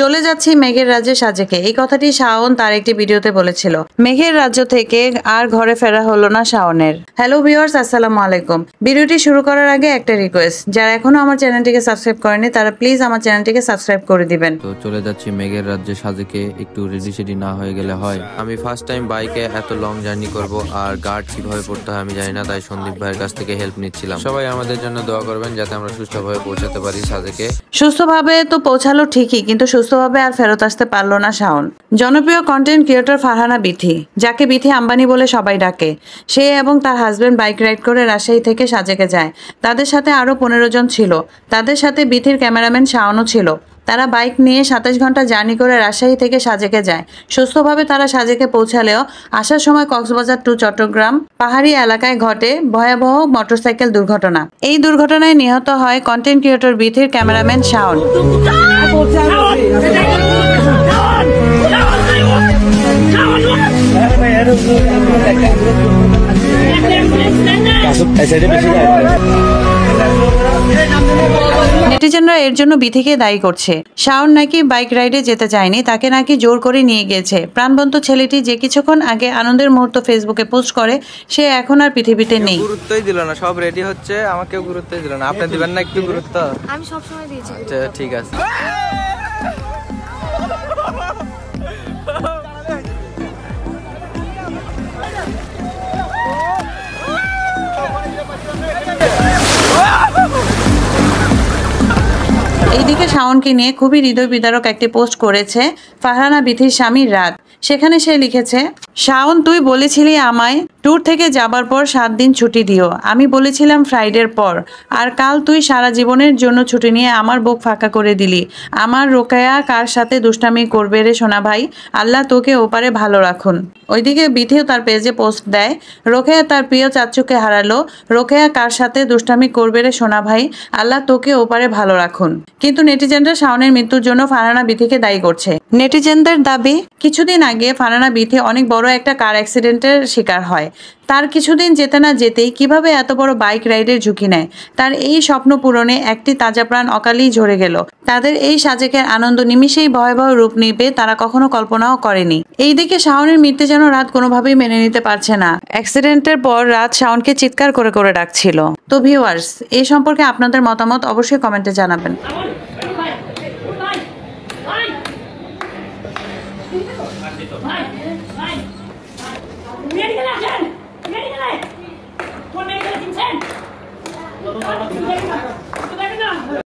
চলে যাচ্ছি মেঘের রাজ্যে সাজেকে, এই কথাটি শাওন তার একটি ভিডিওতে বলেছিল। মেঘের রাজ্য থেকে আর ঘরে ফেরা হলো না শাওনের। হ্যালো ভিউয়ার্স, আসসালামু আলাইকুম। ভিডিওটি শুরু করার আগে একটা রিকোয়েস্ট, যারা এখনো আমার চ্যানেলটিকে সাবস্ক্রাইব করেনি তারা প্লিজ আমার চ্যানেলটিকে সাবস্ক্রাইব করে দিবেন। তো চলে যাচ্ছি মেঘের রাজ্যে সাজেকে, একটু রেডি সেডি না হয়ে গেলে হয়। আমি ফার্স্ট টাইম বাইকে এত লং জার্নি করব, আর গার্ড কিভাবে পড়তে হয় আমি জানি না, তাই সন্দীপ ভাইয়ের কাছ থেকে হেল্প নিচ্ছিলাম। সবাই আমাদের জন্য দোয়া করবেন যাতে আমরা সুস্থভাবে পৌঁছাতে পারি সাজেকে। সুস্থভাবে তো পৌঁছালো ঠিকই, কিন্তু সুস্থভাবে আর ফেরত আসতে পারলো না শাওন। জনপ্রিয় কন্টেন্ট ক্রিয়েটর ফারহানা বিথি, যাকে বিথি আম্বানি বলে সবাই ডাকে, সে এবং তার হাজবেন্ড বাইক রাইড করে রাজশাহী থেকে সাজেকে যায়। তাদের সাথে আরো 15 জন ছিল। তাদের সাথে বিথির ক্যামেরাম্যান শাওনও ছিল। তারা বাইক নিয়ে 27 ঘন্টা জার্নি করে রাজশাহী থেকে সাজেকে যায়। সুস্থভাবে তারা সাজেকে পৌঁছালেও আসার সময় কক্সবাজার টু চট্টগ্রাম পাহাড়ি এলাকায় ঘটে ভয়াবহ মোটরসাইকেল দুর্ঘটনা। এই দুর্ঘটনায় নিহত হয় কন্টেন্ট ক্রিয়েটর বিথির ক্যামেরাম্যান শাওন। নেটিজেনরা এর জন্য বিথিকে দায়ী করছে। শাওন নাকি বাইক রাইডে যেতে চায়নি, তাকে নাকি জোর করে নিয়ে গিয়েছে। প্রাণবন্ত ছেলেটি যে কিছুক্ষণ আগে আনন্দের মুহূর্ত ফেসবুকে পোস্ট করে, সে এখন আর পৃথিবীতে নেই। গুরুত্বই দিল না, সব রেডি হচ্ছে, আমাকেও গুরুত্বই দিল না। আপনি দিবেন না একটু গুরুত্ব? আমি সব সময় দিয়েছি। আচ্ছা ঠিক আছে। এইদিকে শাওনকে নিয়ে খুবই হৃদয় বিদারক একটি পোস্ট করেছে ফারহানা বিথির স্বামী রাত। সেখানে সে লিখেছে, শাওন, তুই বলেছিলি আমায় ট্যুর থেকে যাবার পর 7 দিন ছুটি দিও। আমি বলেছিলাম ফ্রাইডের পর, আর কাল তুই সারা জীবনের জন্য ছুটি নিয়ে আমার বুক ফাঁকা করে দিলি। আমার রোকেয়া কার সাথে দুষ্টামি করবে রে সোনা ভাই, আল্লাহ তোকে ওপারে ভালো রাখুন। ওইদিকে বিথিও তার পেজে পোস্ট দেয়, রোকেয়া তার প্রিয় চাচুকে হারালো, রোকেয়া কার সাথে দুষ্টামি করবে রে সোনা ভাই, আল্লাহ তোকে ওপারে ভালো রাখুন। কিন্তু নেটিজেনরা শাওনের মৃত্যুর জন্য ফারহানা বিথিকে দায়ী করছে। নেটিজেনদের দাবি, কিছুদিন আগে ফারহানা বিথি অনেক বড় একটা কার অ্যাক্সিডেন্টের শিকার হয়। তার কিছুদিন যেতে না যেতেই কিভাবে এত বড় বাইক রাইডের ঝুঁকি নেয়। তার এই স্বপ্ন পূরণে একটি তাজা প্রাণ অকালেই ঝরে গেল। তাদের এই সাজেকের আনন্দ নিমিষেই ভয়াবহ রূপ নিবে তারা কখনো কল্পনাও করেনি। এইদিকে শাওনের মৃত্যু যেন রাত কোনোভাবেই মেনে নিতে পারছে না। অ্যাক্সিডেন্টের পর রাত শাওনকে চিৎকার করে করে ডাকছিল। তো ভিউয়ার্স, এই সম্পর্কে আপনাদের মতামত অবশ্যই কমেন্টে জানাবেন। Medical action! Medical action! One medical action!